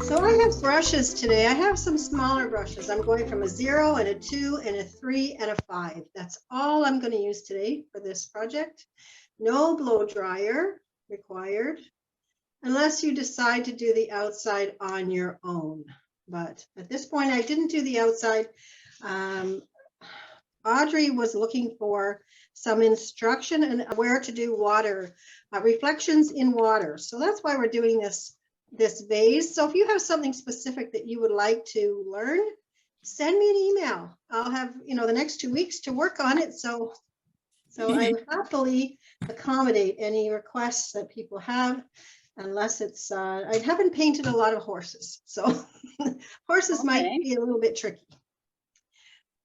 So I have brushes today. I have some smaller brushes. I'm going from a 0 and a 2 and a 3 and a 5. That's all I'm going to use today for this project. No blow dryer required unless you decide to do the outside on your own. But at this point, I didn't do the outside. Audrey was looking for some instruction on where to do water, reflections in water. So that's why we're doing this vase. So if you have something specific that you would like to learn, send me an email. I'll have, the next 2 weeks to work on it. So I would happily accommodate any requests that people have, unless it's, I haven't painted a lot of horses. So horses might be a little bit tricky,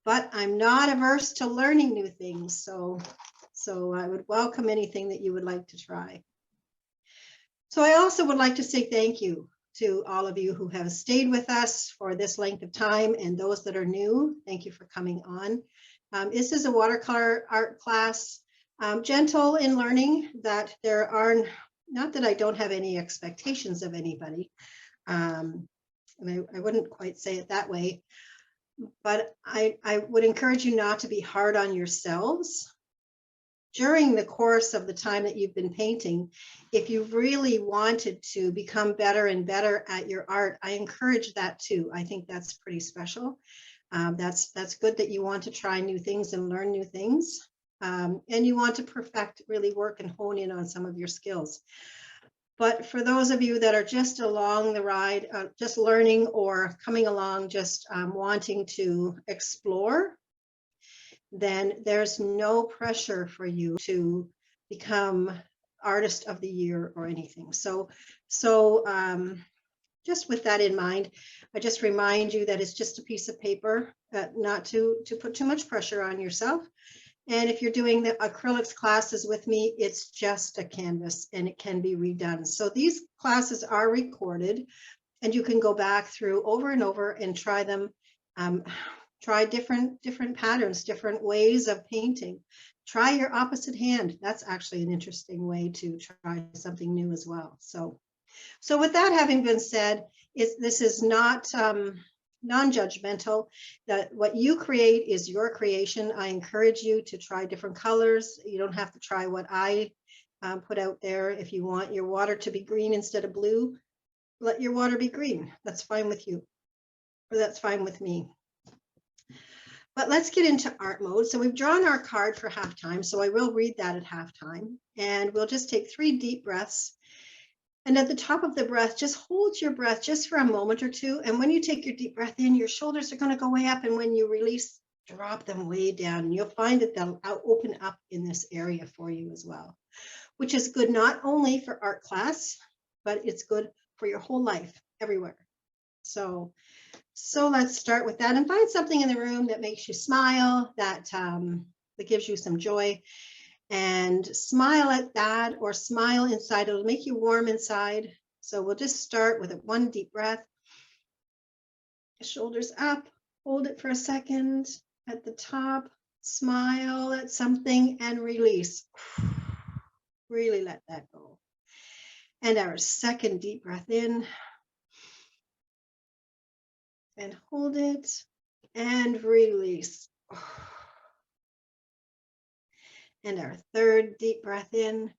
but I'm not averse to learning new things. So I would welcome anything that you would like to try. So I also would like to say thank you to all of you who have stayed with us for this length of time, and those that are new, thank you for coming on. This is a watercolor art class, gentle in learning, that there are, not that I don't have any expectations of anybody, and I wouldn't quite say it that way, but I would encourage you not to be hard on yourselves. During the course of the time that you've been painting, if you really wanted to become better and better at your art, I encourage that too. I think that's pretty special. That's good that you want to try new things and learn new things. And you want to perfect, really work and hone in on some of your skills. But for those of you that are just along the ride, just learning or coming along, just wanting to explore, then there's no pressure for you to become artist of the year or anything. So just with that in mind, I just remind you that it's just a piece of paper, not to put too much pressure on yourself. And if you're doing the acrylics classes with me, it's just a canvas and it can be redone. So these classes are recorded and you can go back through over and over and try them. Try different patterns, different ways of painting. Try your opposite hand. That's actually an interesting way to try something new as well. So with that having been said, this is not non-judgmental. That what you create is your creation. I encourage you to try different colors. You don't have to try what I put out there. If you want your water to be green instead of blue, let your water be green. That's fine with you, or that's fine with me. But let's get into art mode. So we've drawn our card for halftime. So I will read that at halftime. And we'll just take 3 deep breaths. And at the top of the breath, just hold your breath just for a moment or two. And when you take your deep breath in, your shoulders are going to go way up. And when you release, drop them way down. And you'll find that they'll open up in this area for you as well, which is good not only for art class, but it's good for your whole life, everywhere. So let's start with that and find something in the room that makes you smile, that gives you some joy, and smile at that or smile inside. It'll make you warm inside. So we'll just start with 1 deep breath. Shoulders up, hold it for a second at the top, smile at something and release. Really let that go. And our 2nd deep breath in. And hold it and release. And our 3rd deep breath in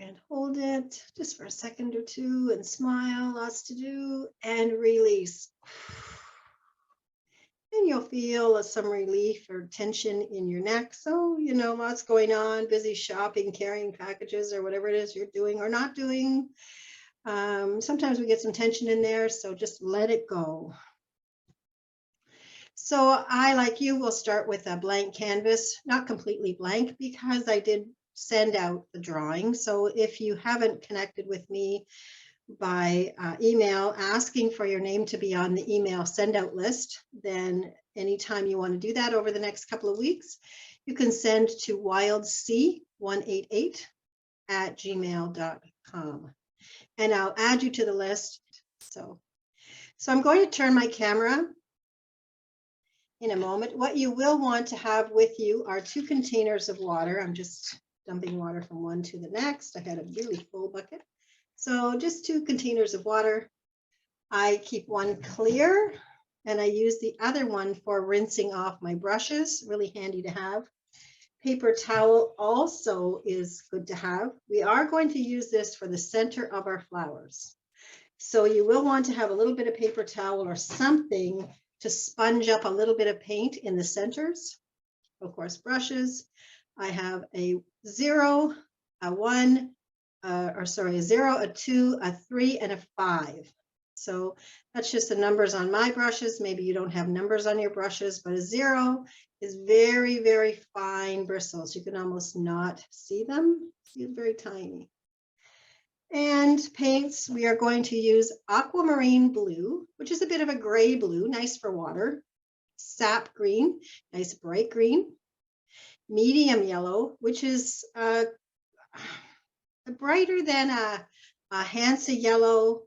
and hold it just for a second or two and smile, lots to do, and release. And you'll feel some relief or tension in your neck. So, lots going on, busy shopping, carrying packages, or whatever it is you're doing or not doing. Sometimes we get some tension in there, so just let it go. So I, like you, will start with a blank canvas, not completely blank, because I did send out the drawing. So if you haven't connected with me by email asking for your name to be on the email send out list, then anytime you want to do that over the next couple of weeks, you can send to wildc188@gmail.com. And I'll add you to the list. So I'm going to turn my camera in a moment. What you will want to have with you are 2 containers of water. I'm just dumping water from one to the next. I had a really full bucket. So just 2 containers of water. I keep one clear and I use the other one for rinsing off my brushes, really handy to have. Paper towel also is good to have. We are going to use this for the center of our flowers. So you will want to have a little bit of paper towel or something to sponge up a little bit of paint in the centers. Of course, brushes. I have a 0, a 1, a 0, a 2, a 3, and a 5. So that's just the numbers on my brushes. Maybe you don't have numbers on your brushes, but a 0 is very, very fine bristles. You can almost not see them. It's very tiny. And paints, we are going to use Aquamarine blue, which is a bit of a gray blue, nice for water. Sap green, nice bright green. Medium yellow, which is brighter than a Hansa yellow,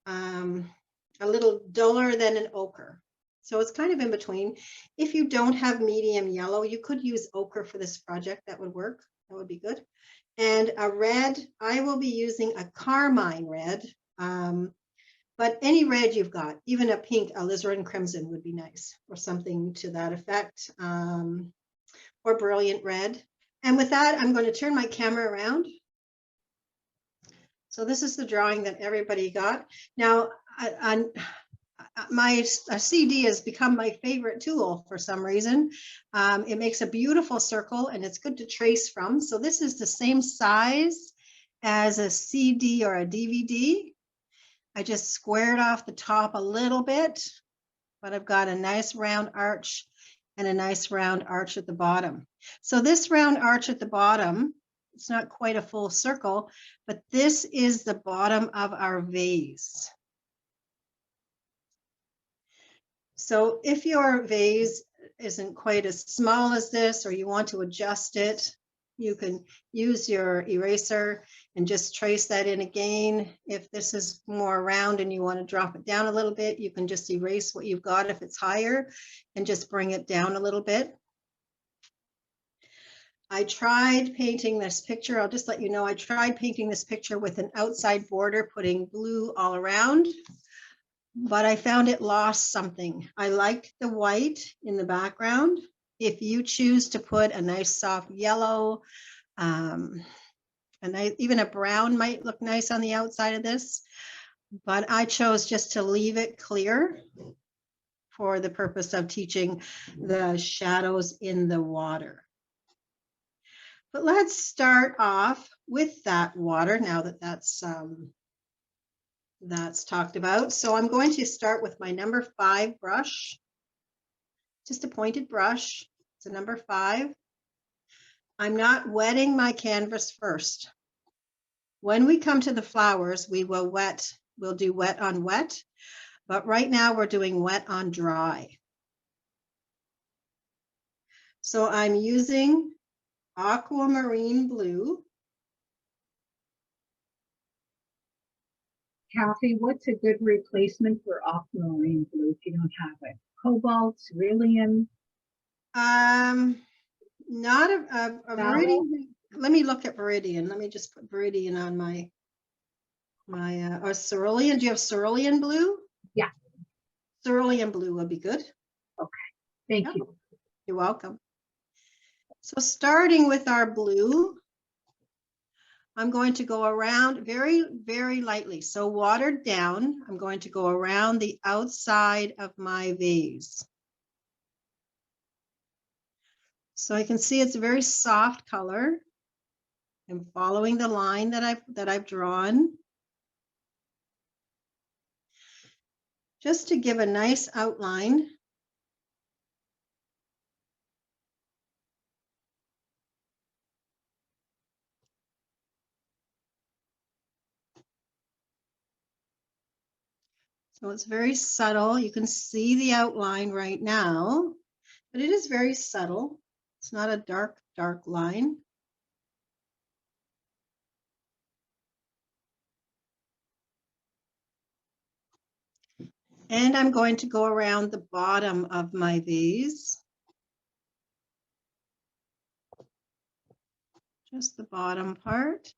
a little duller than an ochre. So it's kind of in between. If you don't have medium yellow, you could use ochre for this project. That would work. That would be good. And a red, I will be using a carmine red, but any red you've got, even a pink, alizarin crimson would be nice, or something to that effect, or brilliant red. And with that, I'm going to turn my camera around. So this is the drawing that everybody got. Now, my CD has become my favorite tool for some reason. It makes a beautiful circle and it's good to trace from. So this is the same size as a CD or a DVD. I just squared off the top a little bit, but I've got a nice round arch and a nice round arch at the bottom. So this round arch at the bottom, it's not quite a full circle, but this is the bottom of our vase. So if your vase isn't quite as small as this, or you want to adjust it, you can use your eraser and just trace that in again. If this is more round and you want to drop it down a little bit, you can just erase what you've got if it's higher and just bring it down a little bit. I tried painting this picture. I'll just let you know, I tried painting this picture with an outside border, putting blue all around, but I found it lost something. I liked the white in the background. If you choose to put a nice soft yellow, even a brown might look nice on the outside of this, but I chose just to leave it clear for the purpose of teaching the shadows in the water. But let's start off with that water now that that's talked about. So I'm going to start with my number 5 brush, just a pointed brush. It's a number 5. I'm not wetting my canvas first. When we come to the flowers, we will we'll do wet on wet, but right now we're doing wet on dry. So I'm using Aquamarine blue. Cathy, what's a good replacement for aquamarine blue if you don't have it? Cobalt, cerulean? Not a Viridian. Let me look at Viridian. Let me just put Viridian on my or cerulean. Do you have cerulean blue? Yeah. Cerulean blue would be good. Okay, thank you. You're welcome. So starting with our blue, I'm going to go around very, very lightly. So watered down, I'm going to go around the outside of my vase. So I can see it's a very soft color. I'm following the line that I've drawn. Just to give a nice outline. So it's very subtle. You can see the outline right now, but it is very subtle. It's not a dark, dark line. And I'm going to go around the bottom of my vase. Just the bottom part.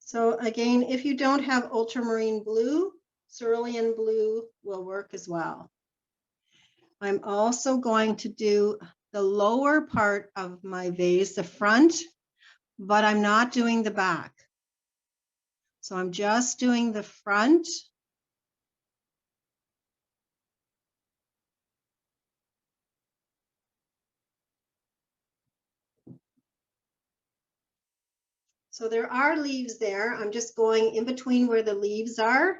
So again, if you don't have ultramarine blue, cerulean blue will work as well. I'm also going to do the lower part of my vase, the front, but I'm not doing the back. So I'm just doing the front. So there are leaves there. I'm just going in between where the leaves are.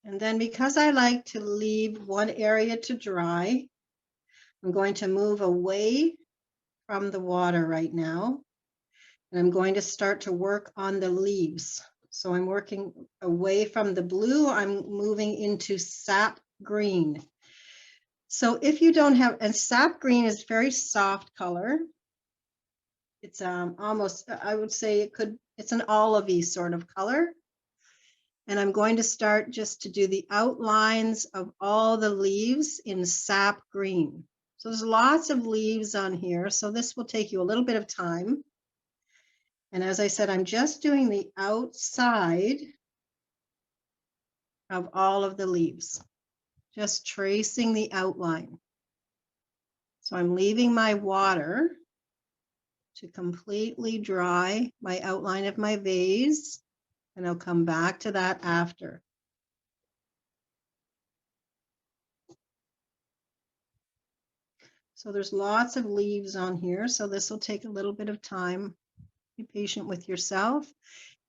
And then because I like to leave one area to dry, I'm going to move away from the water right now. And I'm going to start to work on the leaves. So I'm working away from the blue. I'm moving into sap green. So if you don't have, and sap green is very soft color. It's almost, I would say it's an olivey sort of color. And I'm going to start just to do the outlines of all the leaves in sap green. So there's lots of leaves on here. So this will take you a little bit of time. And as I said, I'm just doing the outside of all of the leaves, just tracing the outline. So I'm leaving my water to completely dry my outline of my vase, and I'll come back to that after. So there's lots of leaves on here, so this will take a little bit of time. Be patient with yourself.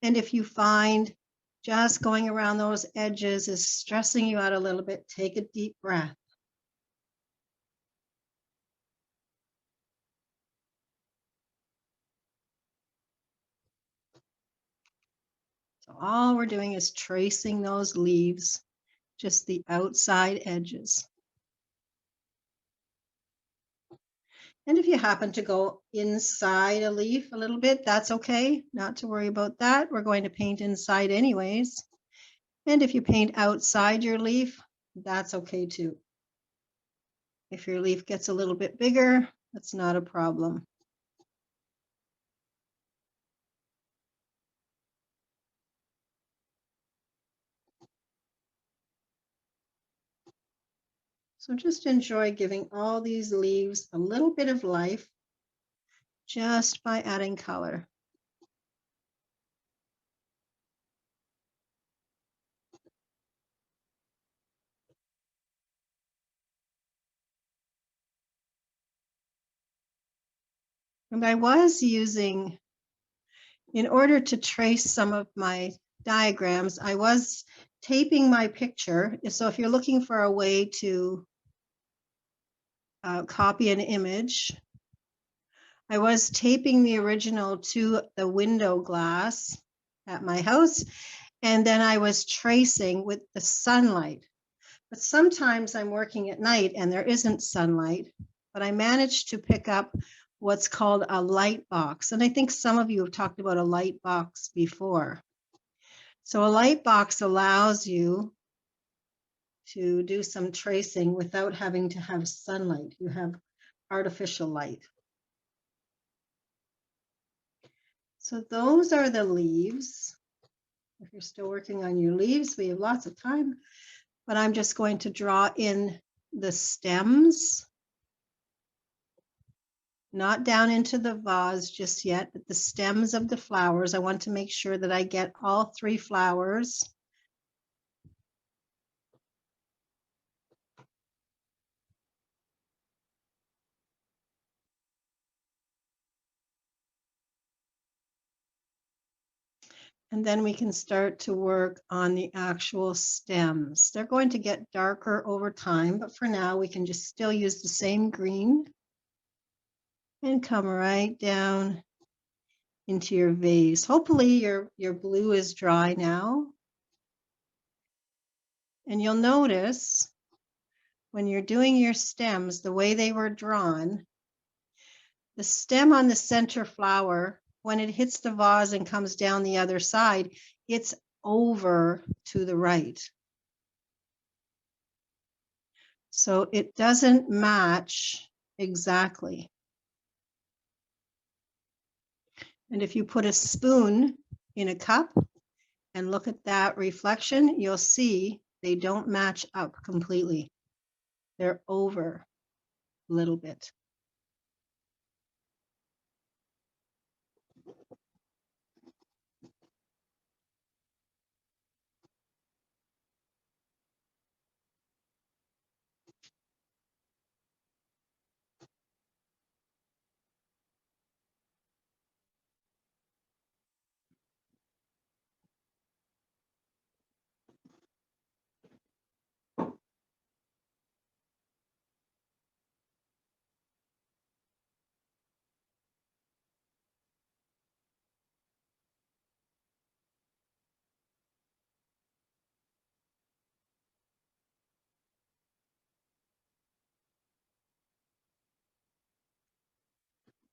And if you find just going around those edges is stressing you out a little bit, take a deep breath. So all we're doing is tracing those leaves, just the outside edges. And if you happen to go inside a leaf a little bit, that's okay. Not to worry about that. We're going to paint inside anyways. And if you paint outside your leaf, that's okay too. If your leaf gets a little bit bigger, that's not a problem. So just enjoy giving all these leaves a little bit of life just by adding color. And I was using, in order to trace some of my diagrams, I was taping my picture. So if you're looking for a way to copy an image, I was taping the original to the window glass at my house, and then I was tracing with the sunlight. But sometimes I'm working at night and there isn't sunlight, but I managed to pick up what's called a light box. And I think some of you have talked about a light box before. So a light box allows you to do some tracing without having to have sunlight. You have artificial light. So those are the leaves. If you're still working on your leaves, we have lots of time, but I'm just going to draw in the stems. Not down into the vase just yet, but the stems of the flowers. I want to make sure that I get all 3 flowers. And then we can start to work on the actual stems. They're going to get darker over time, but for now we can just still use the same green and come right down into your vase. Hopefully your blue is dry now. And you'll notice when you're doing your stems, the way they were drawn, the stem on the center flower when it hits the vase and comes down the other side, it's over to the right. So it doesn't match exactly. And if you put a spoon in a cup and look at that reflection, you'll see they don't match up completely. They're over a little bit.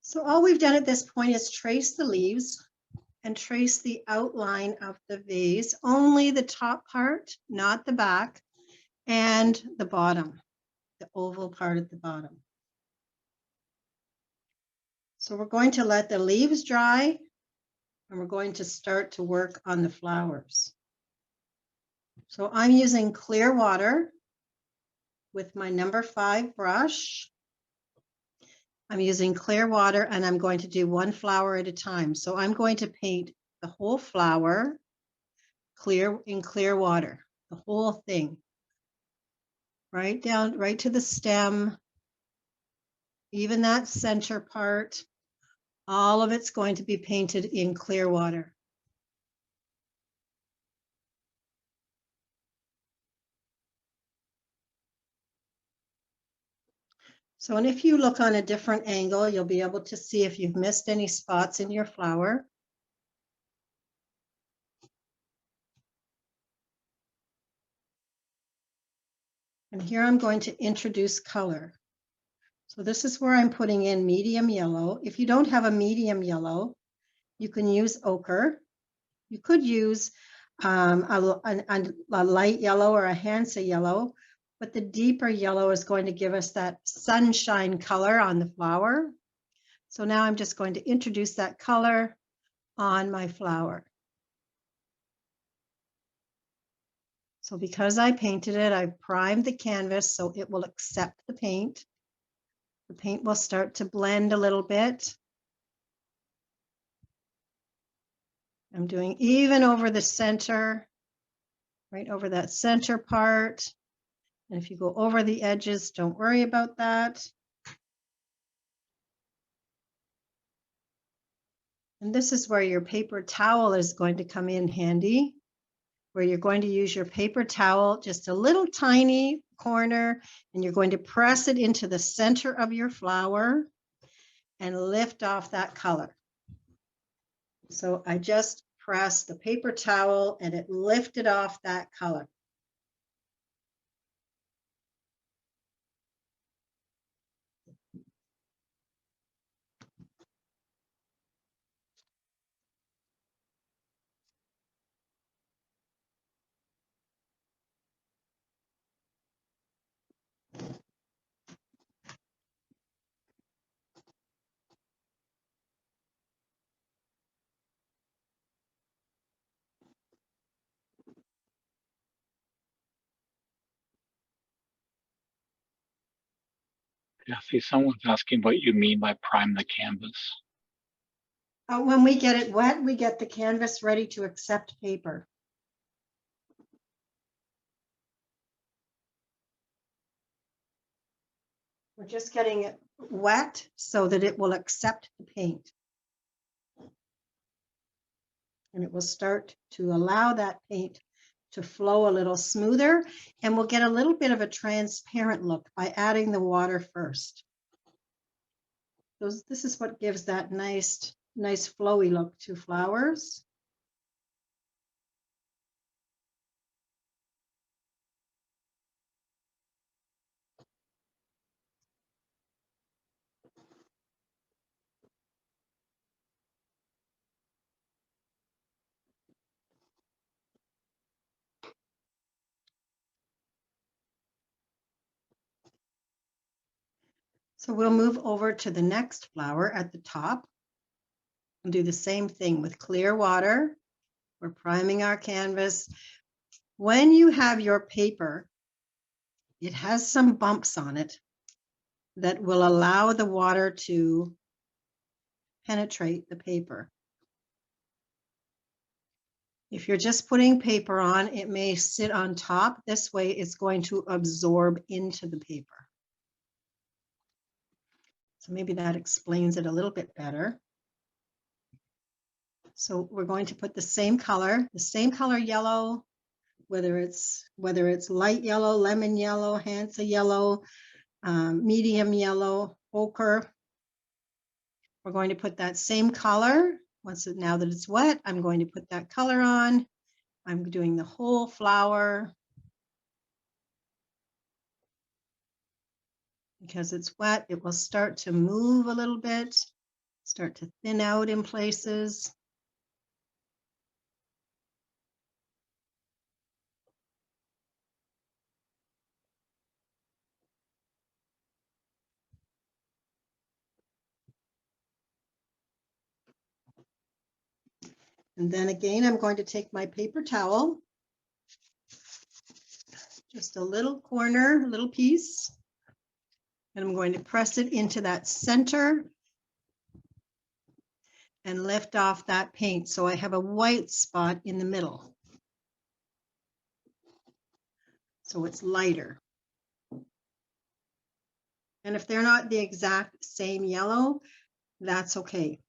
So all we've done at this point is trace the leaves and trace the outline of the vase, only the top part, not the back, and the bottom, the oval part at the bottom. So we're going to let the leaves dry and we're going to start to work on the flowers. So I'm using clear water with my number 5 brush. I'm using clear water and I'm going to do one flower at a time. So I'm going to paint the whole flower in clear water, the whole thing, right down, right to the stem, even that center part, all of it's going to be painted in clear water. So, and if you look on a different angle, you'll be able to see if you've missed any spots in your flower. And here I'm going to introduce color. So this is where I'm putting in medium yellow. If you don't have a medium yellow, you can use ochre. You could use a light yellow or a Hansa yellow, but the deeper yellow is going to give us that sunshine color on the flower. So now I'm just going to introduce that color on my flower. So because I painted it, I've primed the canvas so it will accept the paint. The paint will start to blend a little bit. I'm doing even over the center, right over that center part. And if you go over the edges, don't worry about that. And this is where your paper towel is going to come in handy, where you're going to use your paper towel, just a little tiny corner, and you're going to press it into the center of your flower and lift off that color. So I just pressed the paper towel and it lifted off that color. Kathy, someone's asking what you mean by prime the canvas. When we get it wet, we get the canvas ready to accept paper. We're just getting it wet so that it will accept the paint. And it will start to allow that paint to flow a little smoother, and we'll get a little bit of a transparent look by adding the water first. This is what gives that nice flowy look to flowers. So we'll move over to the next flower at the top and do the same thing with clear water. We're priming our canvas. When you have your paper, it has some bumps on it that will allow the water to penetrate the paper. If you're just putting paper on, it may sit on top. This way it's going to absorb into the paper. So maybe that explains it a little bit better. So we're going to put the same color yellow, whether it's light yellow, lemon yellow, Hansa yellow, medium yellow, ochre. We're going to put that same color. Now that it's wet, I'm going to put that color on. I'm doing the whole flower. Because it's wet, it will start to move a little bit, start to thin out in places. And then again, I'm going to take my paper towel, just a little corner, a little piece, and I'm going to press it into that center and lift off that paint. So I have a white spot in the middle. So it's lighter. And if they're not the exact same yellow, that's okay.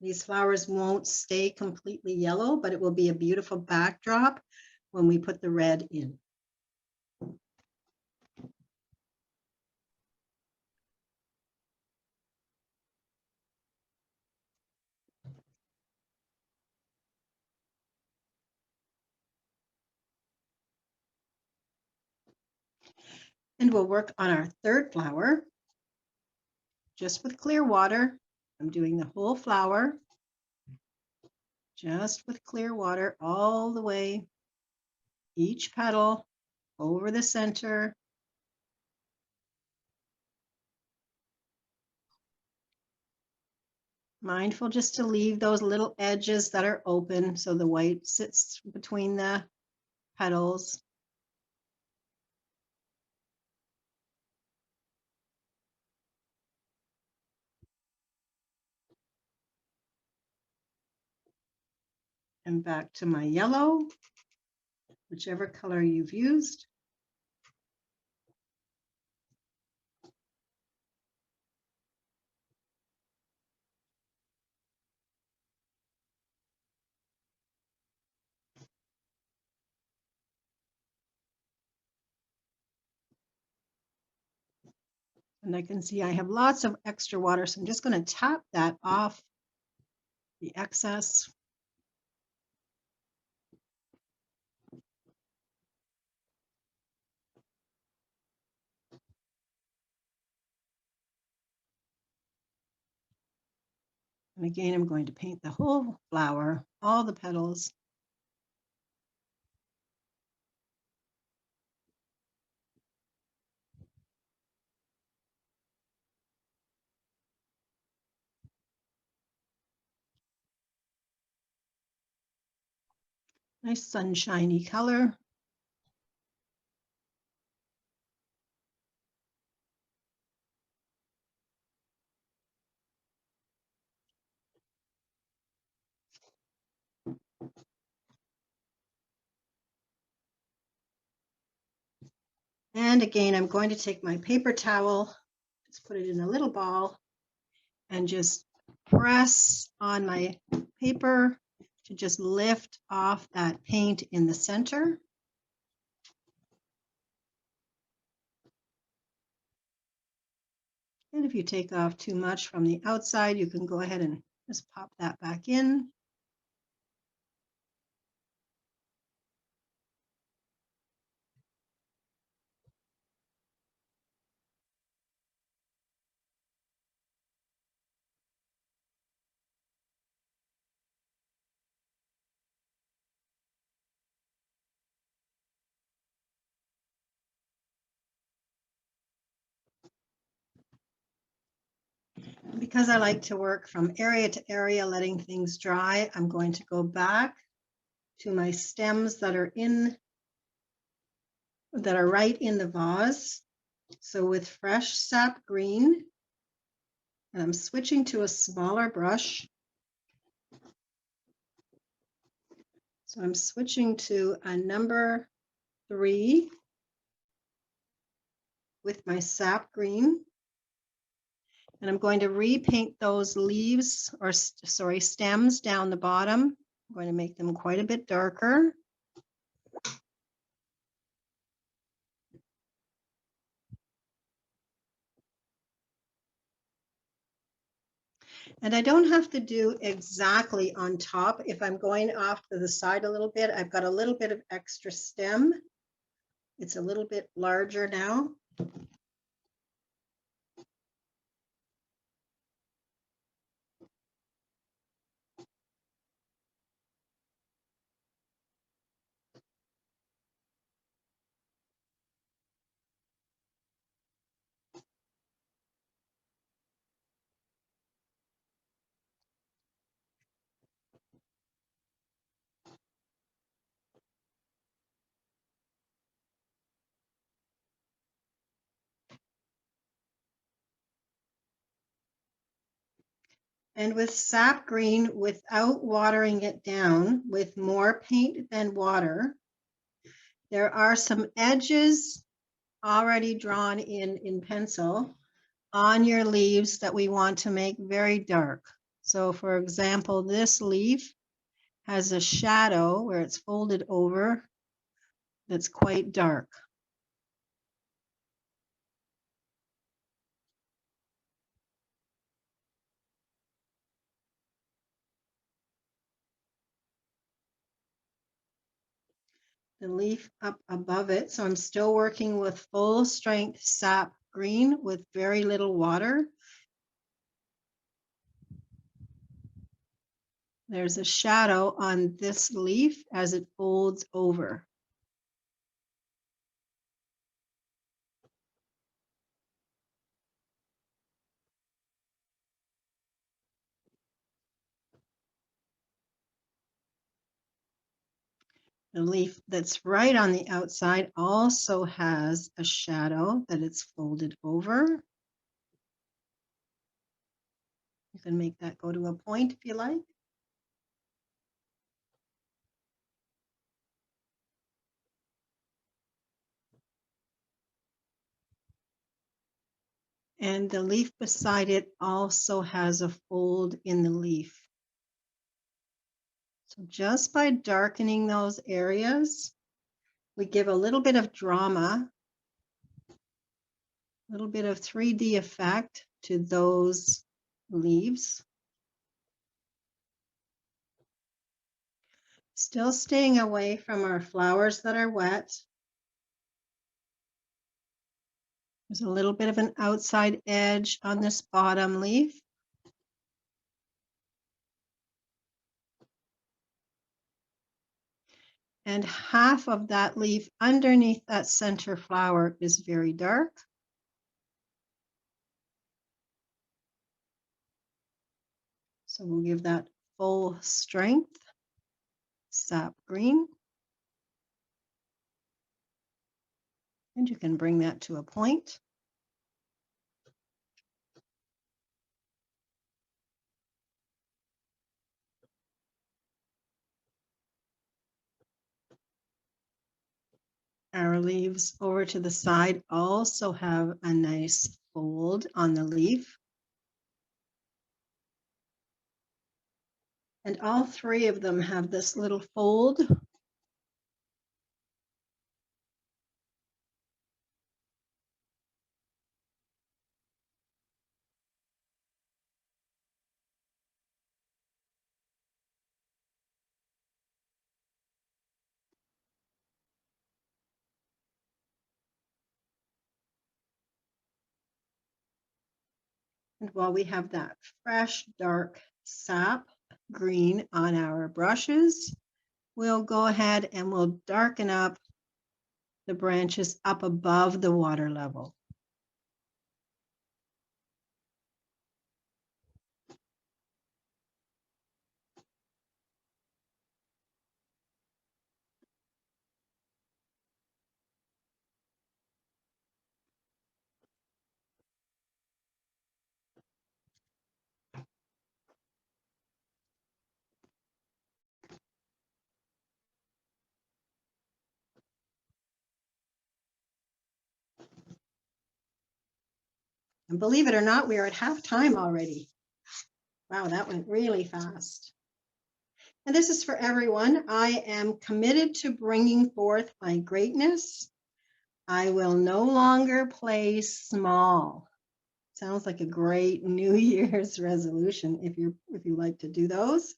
These flowers won't stay completely yellow, but it will be a beautiful backdrop when we put the red in. And we'll work on our third flower just with clear water. I'm doing the whole flower just with clear water all the way, each petal over the center. Mindful just to leave those little edges that are open so the white sits between the petals. And back to my yellow, whichever color you've used. And I can see I have lots of extra water, so I'm just going to tap that off the excess. And again, I'm going to paint the whole flower, all the petals. Nice sunshiny color. And again, I'm going to take my paper towel, just put it in a little ball, and just press on my paper to just lift off that paint in the center. And if you take off too much from the outside, you can go ahead and just pop that back in. Because I like to work from area to area, letting things dry, I'm going to go back to my stems that are right in the vase. So with fresh sap green, and I'm switching to a smaller brush. So I'm switching to a number 3 with my sap green. And I'm going to repaint those leaves, or sorry, stems down the bottom. I'm going to make them quite a bit darker. And I don't have to do exactly on top. If I'm going off to the side a little bit, I've got a little bit of extra stem. It's a little bit larger now. And with sap green, without watering it down, with more paint than water, there are some edges already drawn in pencil on your leaves that we want to make very dark. So for example, this leaf has a shadow where it's folded over that's quite dark. The leaf up above it. So I'm still working with full strength sap green with very little water. There's a shadow on this leaf as it folds over. The leaf that's right on the outside also has a shadow that it's folded over. You can make that go to a point if you like. And the leaf beside it also has a fold in the leaf. So just by darkening those areas, we give a little bit of drama, a little bit of 3D effect to those leaves. Still staying away from our flowers that are wet. There's a little bit of an outside edge on this bottom leaf. And half of that leaf underneath that center flower is very dark. So we'll give that full strength sap green. And you can bring that to a point. Our leaves over to the side also have a nice fold on the leaf. And all 3 of them have this little fold. And while we have that fresh, dark sap green on our brushes, we'll go ahead and we'll darken up the branches up above the water level. And believe it or not, we are at half time already. Wow, that went really fast. And this is for everyone. I am committed to bringing forth my greatness. I will no longer play small. Sounds like a great New Year's resolution if you like to do those.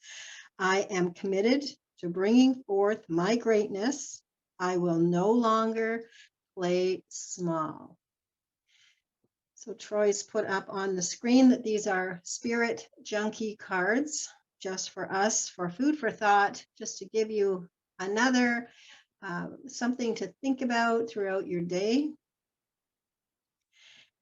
I am committed to bringing forth my greatness. I will no longer play small. So Troy's put up on the screen that these are spirit junkie cards just for us, for food for thought, just to give you another something to think about throughout your day.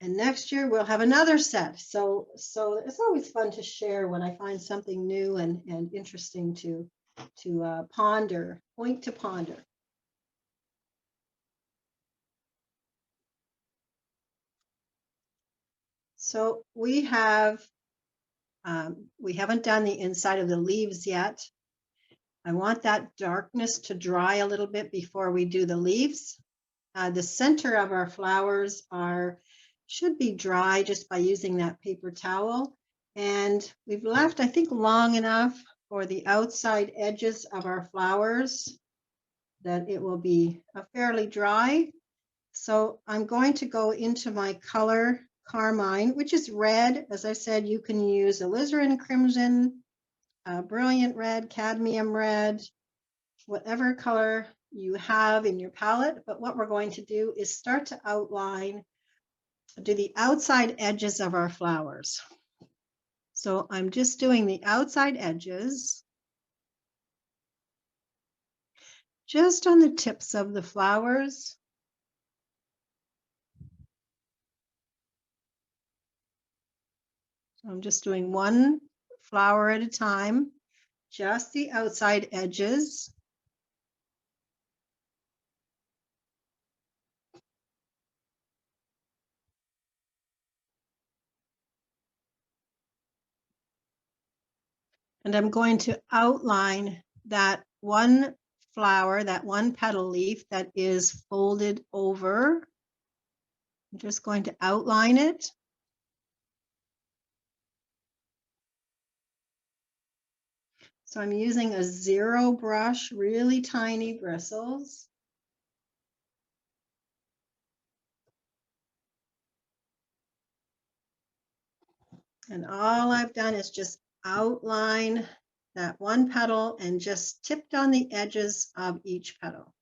And next year we'll have another set. So it's always fun to share when I find something new and interesting to ponder, point to ponder. So we haven't done the inside of the leaves yet. I want that darkness to dry a little bit before we do the leaves. The center of our flowers should be dry just by using that paper towel. And we've left, I think, long enough for the outside edges of our flowers that it will be fairly dry. So I'm going to go into my color Carmine, which is red. As I said, you can use alizarin crimson, brilliant red, cadmium red, whatever color you have in your palette. But what we're going to do is start to do the outside edges of our flowers. So I'm just doing the outside edges, just on the tips of the flowers. So I'm just doing one flower at a time, just the outside edges. And I'm going to outline that one flower, that one petal leaf that is folded over. I'm just going to outline it. So I'm using a 0 brush, really tiny bristles. And all I've done is just outline that one petal and just tipped on the edges of each petal.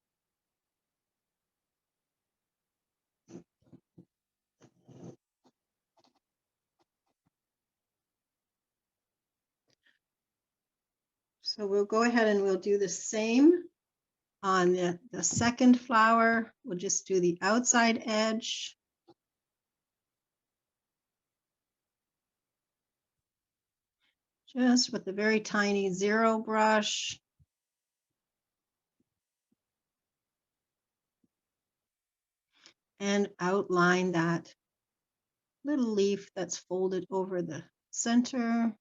So we'll go ahead and we'll do the same on the second flower. We'll just do the outside edge. Just with a very tiny 0 brush. And outline that little leaf that's folded over the center.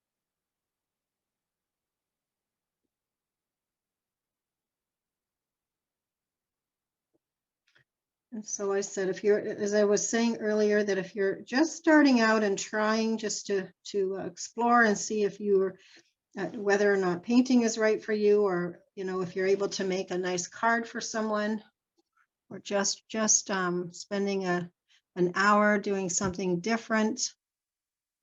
And so I said, as I was saying earlier, that if you're just starting out and trying just to explore and see if you're, whether or not painting is right for you, or, if you're able to make a nice card for someone, or just spending an hour doing something different,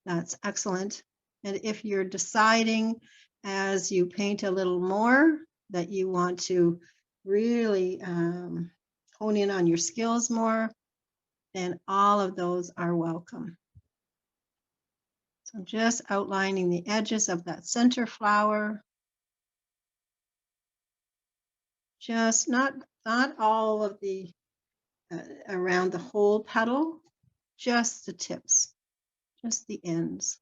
that's excellent. And if you're deciding as you paint a little more that you want to really hone in on your skills more, then all of those are welcome. So just outlining the edges of that center flower. Just not all of the around the whole petal, just the tips, just the ends.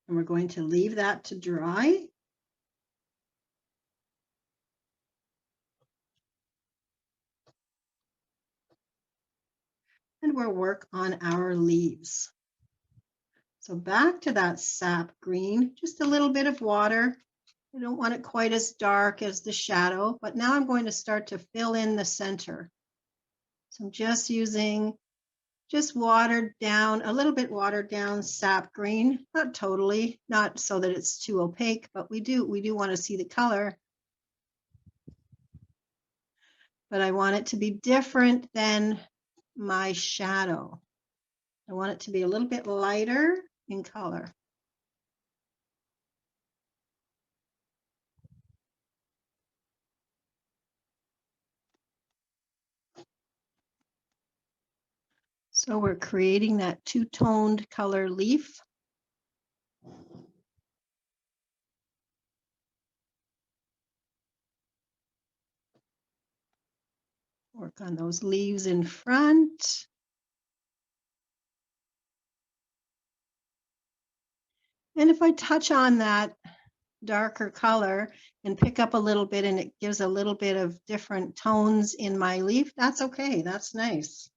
And we're going to leave that to dry. And we'll work on our leaves. So back to that sap green, just a little bit of water. I don't want it quite as dark as the shadow, but now I'm going to start to fill in the center. So I'm just using watered down, a little bit watered down sap green, not totally, not so that it's too opaque, but we do want to see the color. But I want it to be different than my shadow. I want it to be a little bit lighter in color. So we're creating that two-toned color leaf. Work on those leaves in front. And if I touch on that darker color and pick up a little bit and it gives a little bit of different tones in my leaf, that's okay, that's nice.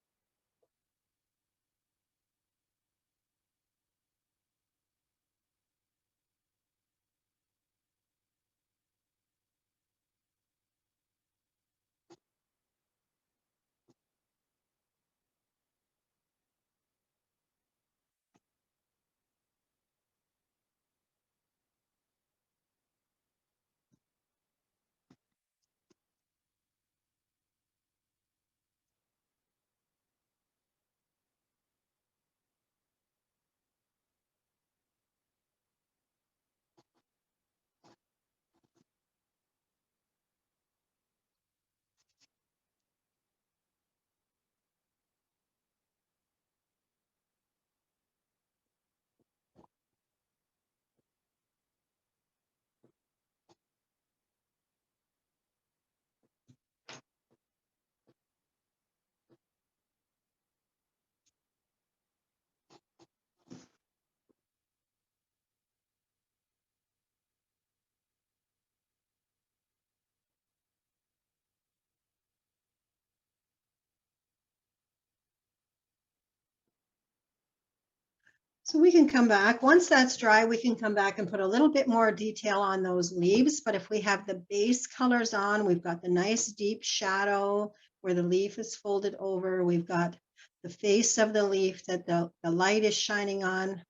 So we can come back, once that's dry, we can come back and put a little bit more detail on those leaves. But if we have the base colors on, we've got the nice deep shadow where the leaf is folded over. We've got the face of the leaf that the light is shining on.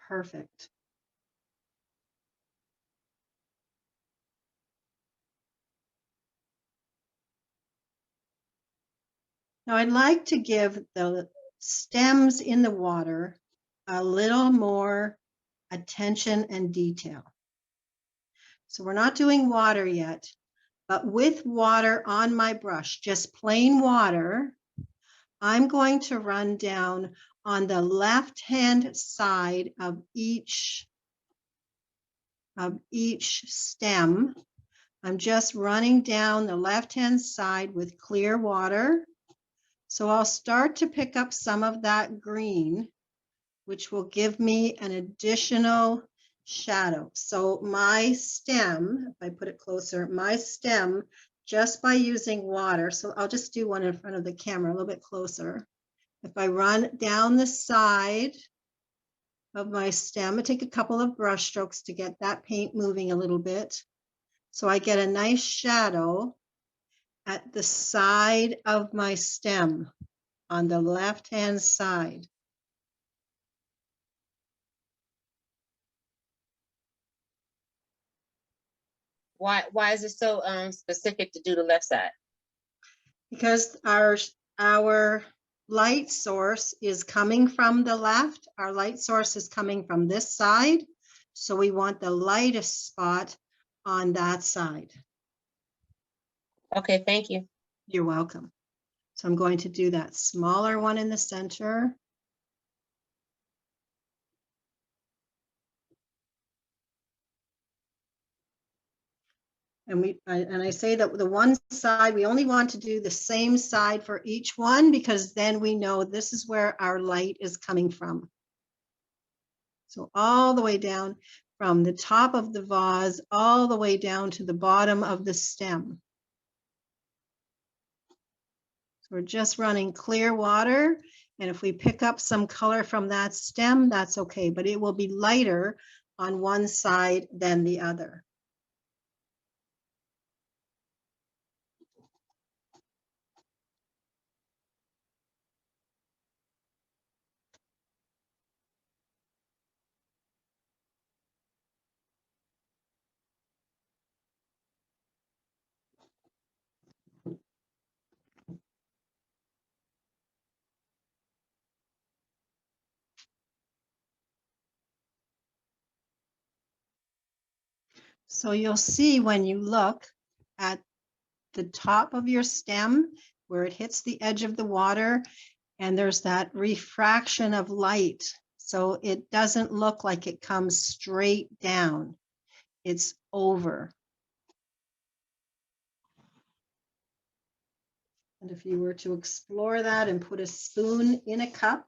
Perfect. Now I'd like to give the stems in the water a little more attention and detail. So we're not doing water yet, but with water on my brush, just plain water, I'm going to run down on the left-hand side of each stem. I'm just running down the left-hand side with clear water. So I'll start to pick up some of that green, which will give me an additional shadow. So my stem, if I put it closer, my stem, just by using water, so I'll just do one in front of the camera a little bit closer. If I run down the side of my stem, I take a couple of brush strokes to get that paint moving a little bit. So I get a nice shadow at the side of my stem on the left-hand side. Why is it so specific to do the left side? Because our light source is coming from the left. Our light source is coming from this side. So we want the lightest spot on that side. Okay, thank you. You're welcome. So I'm going to do that smaller one in the center. And I say that the one side, we only want to do the same side for each one because then we know this is where our light is coming from. So all the way down from the top of the vase, all the way down to the bottom of the stem. So we're just running clear water And if we pick up some color from that stem, that's okay, but it will be lighter on one side than the other. So you'll see when you look at the top of your stem where it hits the edge of the water, and there's that refraction of light. So it doesn't look like it comes straight down. It's over. And if you were to explore that and put a spoon in a cup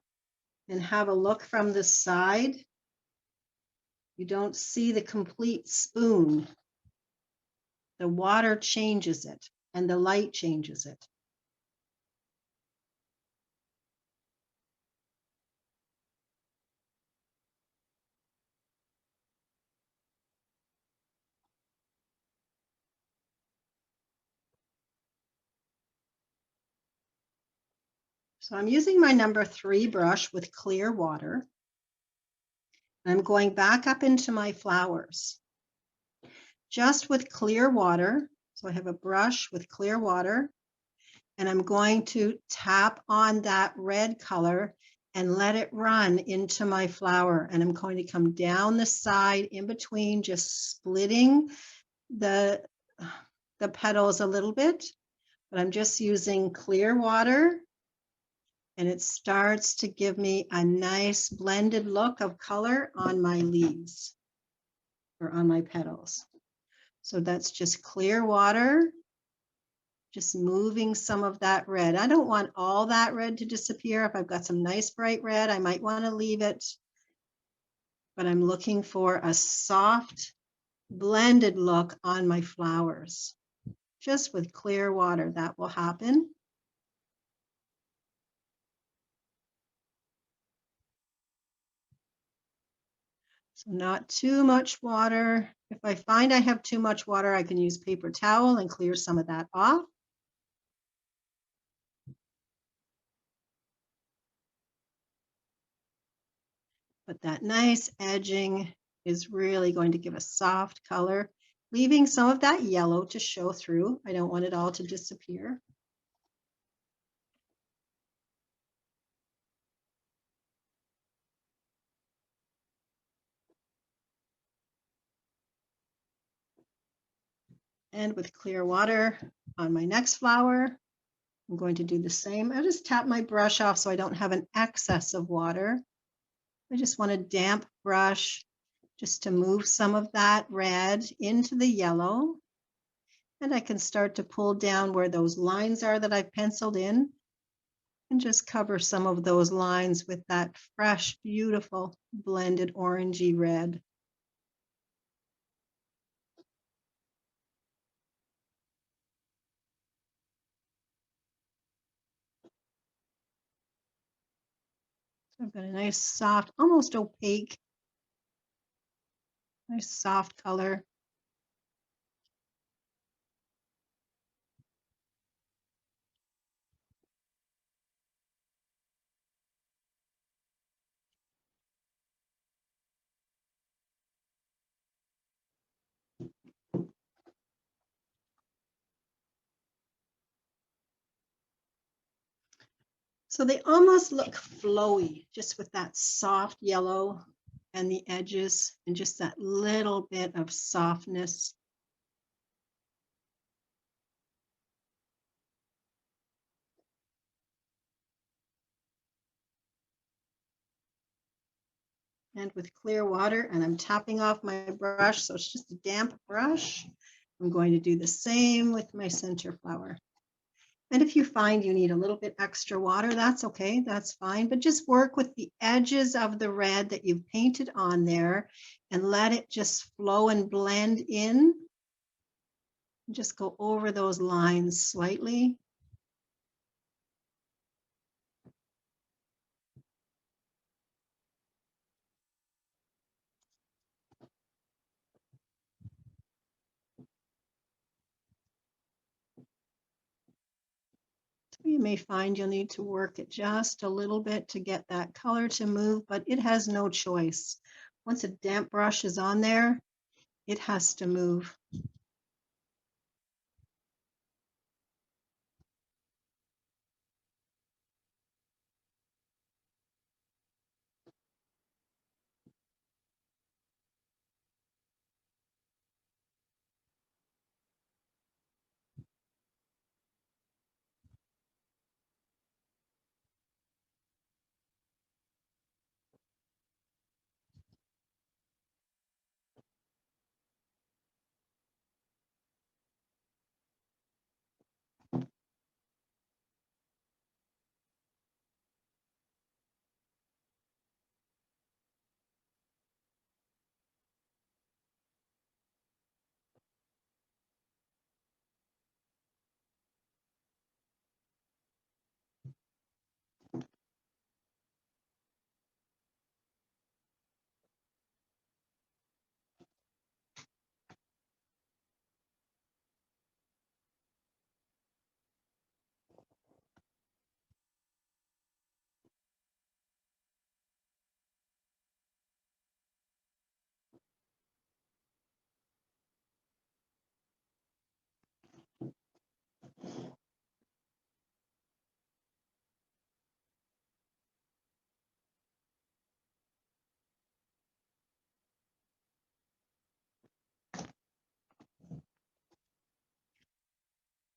and have a look from the side, you don't see the complete spoon. The water changes it and the light changes it. So I'm using my number 3 brush with clear water. I'm going back up into my flowers, just with clear water. So I have a brush with clear water, and I'm going to tap on that red color and let it run into my flower. And I'm going to come down the side in between, just splitting the petals a little bit, but I'm just using clear water, and it starts to give me a nice blended look of color on my leaves or on my petals. So that's just clear water, just moving some of that red. I don't want all that red to disappear. If I've got some nice bright red, I might want to leave it, but I'm looking for a soft blended look on my flowers. Just with clear water, that will happen. So not too much water. If I find I have too much water, I can use paper towel and clear some of that off. But that nice edging is really going to give a soft color, leaving some of that yellow to show through. I don't want it all to disappear. And with clear water on my next flower, I'm going to do the same. I just tap my brush off so I don't have an excess of water. I just want a damp brush just to move some of that red into the yellow. And I can start to pull down where those lines are that I've penciled in and just cover some of those lines with that fresh, beautiful blended orangey red. So I've got a nice soft, almost opaque, nice soft color. So they almost look flowy, just with that soft yellow and the edges and just that little bit of softness. And with clear water, and I'm tapping off my brush, so it's just a damp brush. I'm going to do the same with my center flower. And if you find you need a little bit extra water, that's okay, that's fine. But just work with the edges of the red that you've painted on there and let it just flow and blend in. Just go over those lines slightly. You may find you'll need to work it just a little bit to get that color to move, but it has no choice. Once a damp brush is on there, it has to move.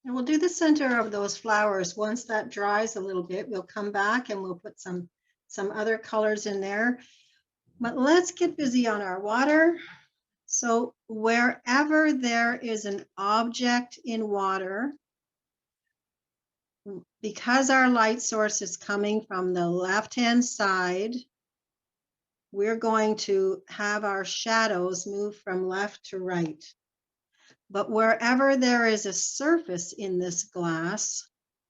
And we'll do the center of those flowers. Once that dries a little bit, we'll come back and we'll put some other colors in there. But let's get busy on our water. So wherever there is an object in water, because our light source is coming from the left-hand side, we're going to have our shadows move from left to right. But wherever there is a surface in this glass,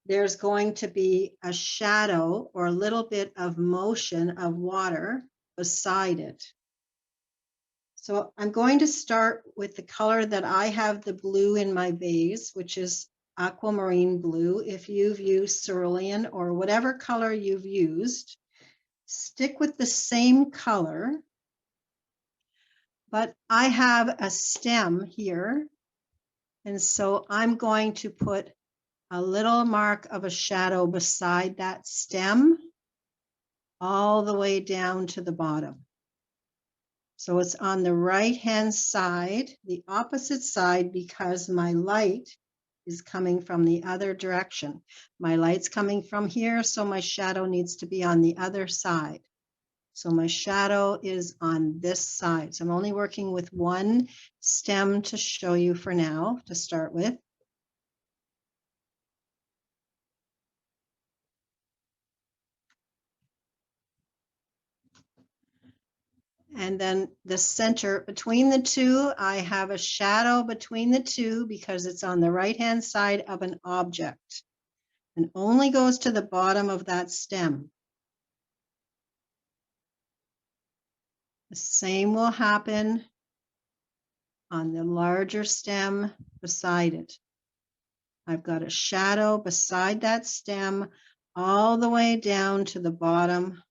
there's going to be a shadow or a little bit of motion of water beside it. So I'm going to start with the color that I have the blue in my vase, which is aquamarine blue. If you've used cerulean or whatever color you've used, stick with the same color. But I have a stem here, and so I'm going to put a little mark of a shadow beside that stem all the way down to the bottom. So it's on the right-hand side, the opposite side, because my light is coming from the other direction. My light's coming from here, so my shadow needs to be on the other side. So my shadow is on this side. So I'm only working with one stem to show you for now, to start with. And then the center between the two, I have a shadow between the two because it's on the right-hand side of an object and only goes to the bottom of that stem. The same will happen on the larger stem beside it. I've got a shadow beside that stem all the way down to the bottom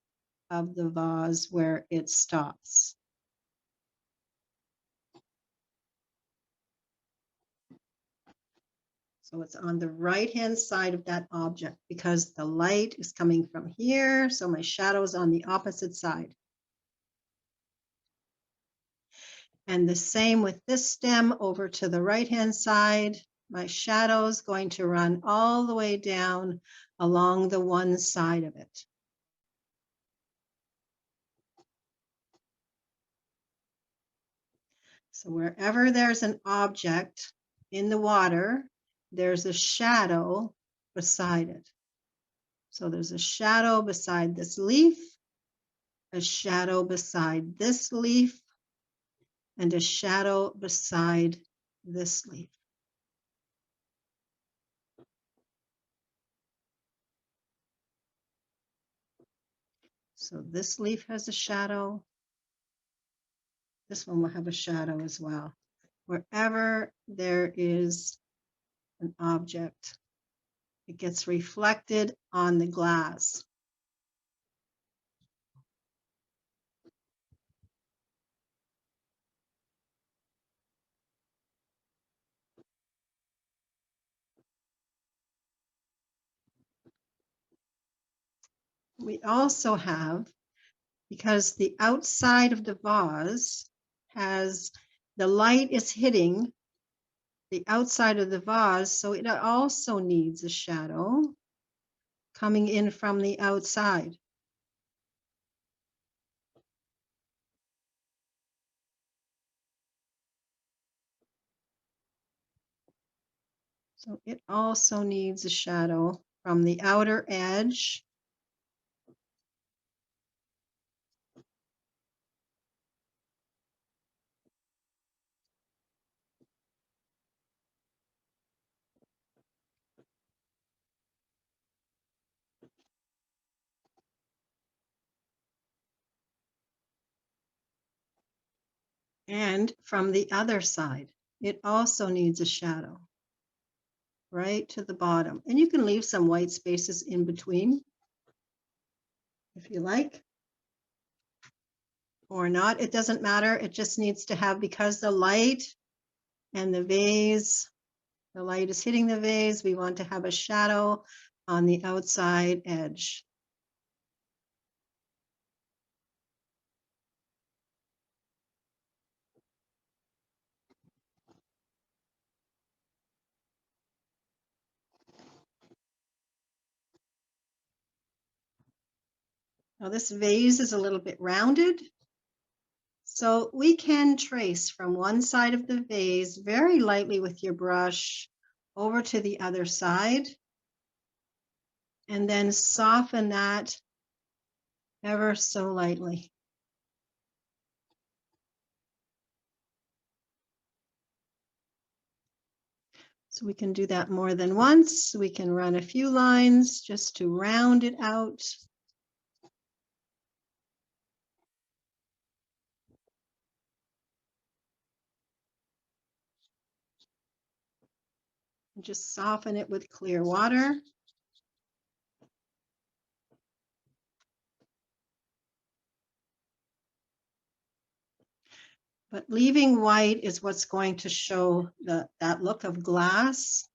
of the vase where it stops. So it's on the right-hand side of that object because the light is coming from here. So my shadow is on the opposite side. And the same with this stem over to the right-hand side. My shadow is going to run all the way down along the one side of it. So wherever there's an object in the water, there's a shadow beside it. So there's a shadow beside this leaf, a shadow beside this leaf, and a shadow beside this leaf. So this leaf has a shadow. This one will have a shadow as well. Wherever there is an object It gets reflected on the glass. We also have, because the outside of the vase has, the light is hitting the outside of the vase, so it also needs a shadow coming in from the outside. So it also needs a shadow from the outer edge. And from the other side, it also needs a shadow right to the bottom. And you can leave some white spaces in between if you like, or not. It doesn't matter. It just needs to have, because the light and the vase, the light is hitting the vase, we want to have a shadow on the outside edge. Now this vase is a little bit rounded, so we can trace from one side of the vase very lightly with your brush over to the other side, and then soften that ever so lightly. So we can do that more than once. We can run a few lines just to round it out. And just soften it with clear water. But leaving white is what's going to show that look of glass.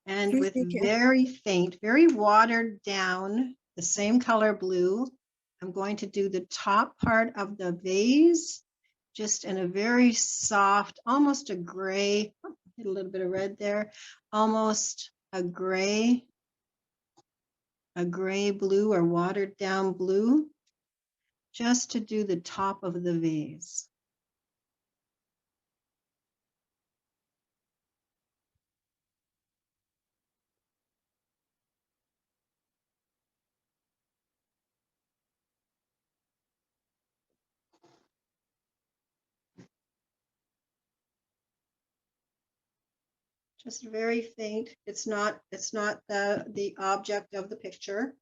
And with very faint, very watered down, the same color blue, I'm going to do the top part of the vase, just in a very soft, almost a gray, hit a little bit of red there, almost a gray blue or watered down blue, just to do the top of the vase. Just very faint. It's not the object of the picture.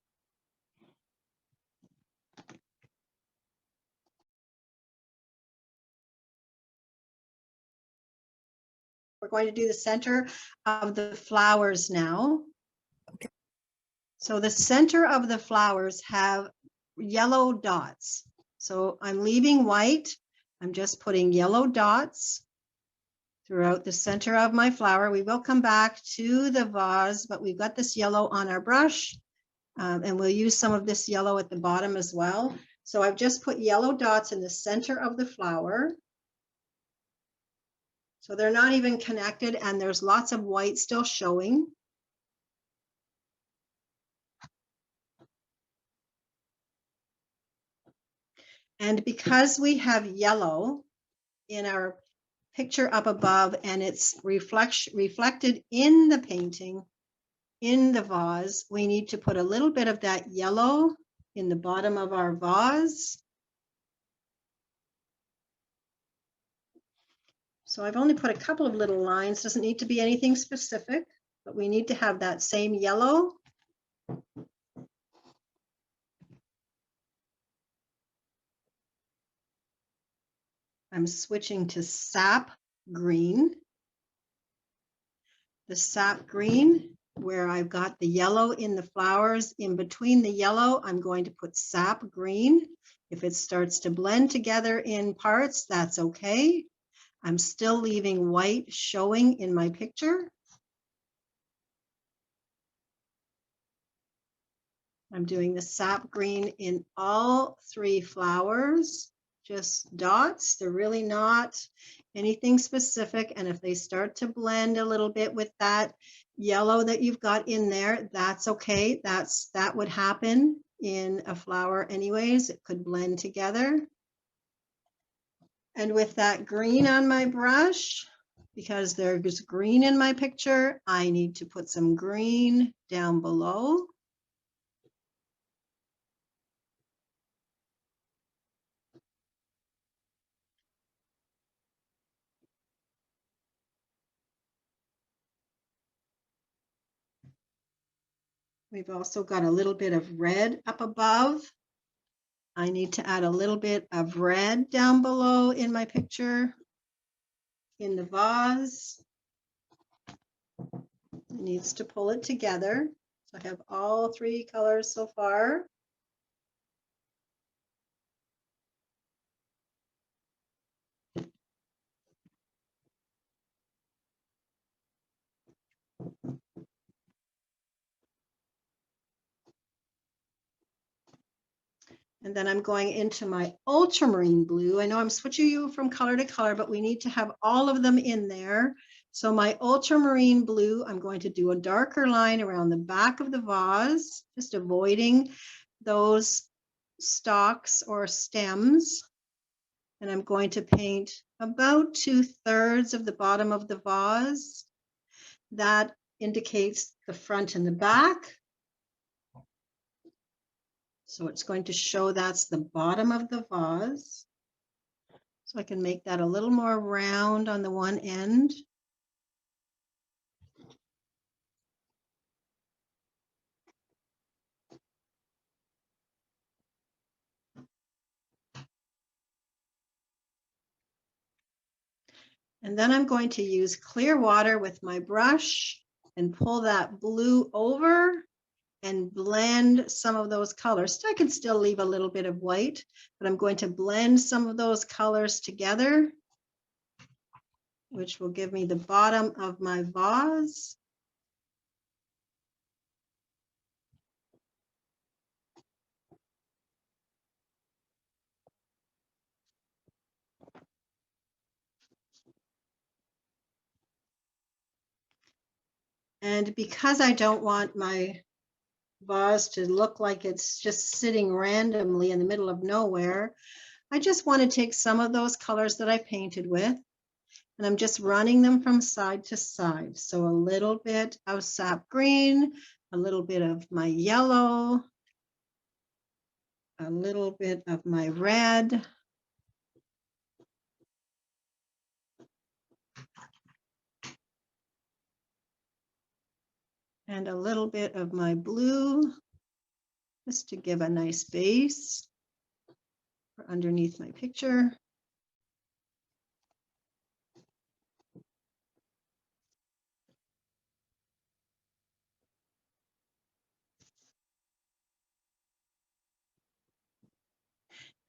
We're going to do the center of the flowers now. Okay. So the center of the flowers have yellow dots. So I'm leaving white. I'm just putting yellow dots throughout the center of my flower. We will come back to the vase, but we've got this yellow on our brush, and we'll use some of this yellow at the bottom as well. So I've just put yellow dots in the center of the flower. So they're not even connected, and there's lots of white still showing. And because we have yellow in our picture up above, and it's reflected in the painting, in the vase, we need to put a little bit of that yellow in the bottom of our vase. So I've only put a couple of little lines, doesn't need to be anything specific, but we need to have that same yellow. I'm switching to sap green. The sap green, where I've got the yellow in the flowers, in between the yellow, I'm going to put sap green. If it starts to blend together in parts, that's okay. I'm still leaving white showing in my picture. I'm doing the sap green in all 3 flowers, just dots. They're really not anything specific. And if they start to blend a little bit with that yellow that you've got in there, that's okay. That would happen in a flower anyways. It could blend together. And with that green on my brush, because there's green in my picture, I need to put some green down below. We've also got a little bit of red up above. I need to add a little bit of red down below in my picture in the vase. It needs to pull it together. So I have all 3 colors so far. And then I'm going into my ultramarine blue. I know I'm switching you from color to color, but we need to have all of them in there. So my ultramarine blue, I'm going to do a darker line around the back of the vase, just avoiding those stalks or stems. And I'm going to paint about 2/3 of the bottom of the vase. That indicates the front and the back. So it's going to show that's the bottom of the vase. So I can make that a little more round on the one end. And then I'm going to use clear water with my brush and pull that blue over and blend some of those colors. I can still leave a little bit of white, but I'm going to blend some of those colors together, which will give me the bottom of my vase. And because I don't want my vase to look like it's just sitting randomly in the middle of nowhere, I just want to take some of those colors that I painted with, and I'm just running them from side to side. So a little bit of sap green, a little bit of my yellow, a little bit of my red, and a little bit of my blue, just to give a nice base for underneath my picture.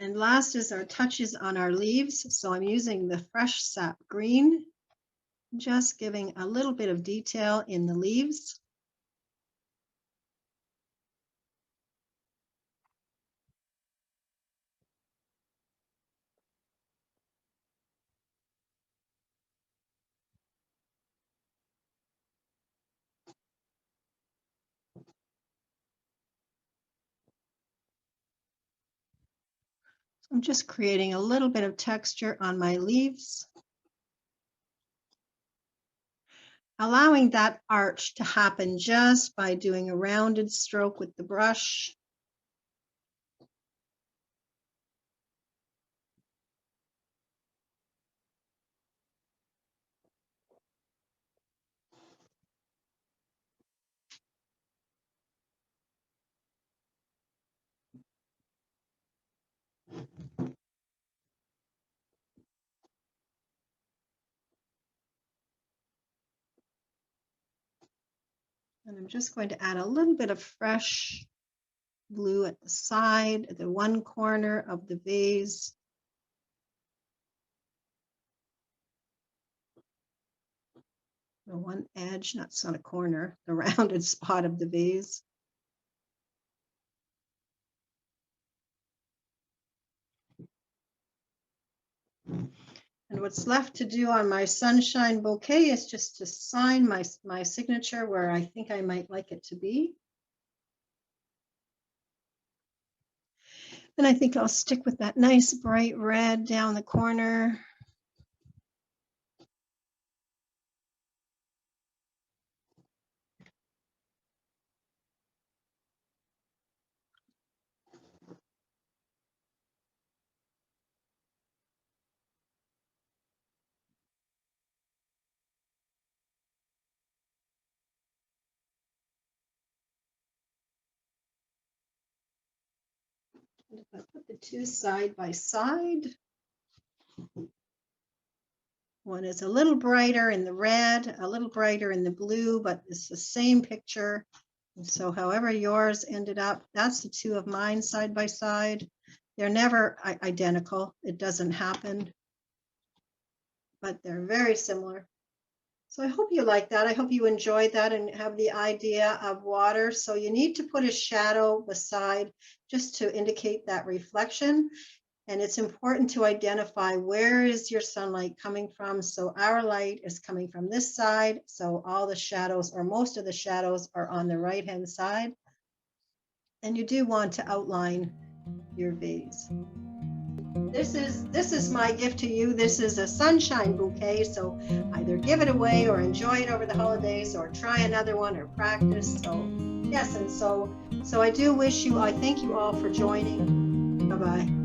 And last is our touches on our leaves. So I'm using the fresh sap green, just giving a little bit of detail in the leaves. I'm just creating a little bit of texture on my leaves, allowing that arch to happen just by doing a rounded stroke with the brush. And I'm just going to add a little bit of fresh blue at the side, at the one corner of the vase. The one edge, not on a corner, the rounded spot of the vase. And what's left to do on my sunshine bouquet is just to sign my signature where I think I might like it to be. And I think I'll stick with that nice bright red down the corner. And if I put the two side by side, one is a little brighter in the red, a little brighter in the blue, but it's the same picture. And so however yours ended up, that's the two of mine side by side. They're never identical. It doesn't happen, but they're very similar. So I hope you like that. I hope you enjoyed that and have the idea of water. So you need to put a shadow beside just to indicate that reflection. And it's important to identify where is your sunlight coming from. So our light is coming from this side. So all the shadows, or most of the shadows, are on the right-hand side. And you do want to outline your vase. This is my gift to you. This is a sunshine bouquet. So either give it away or enjoy it over the holidays or try another one or practice. So yes, and so I do wish you, I thank you all for joining. Bye-bye.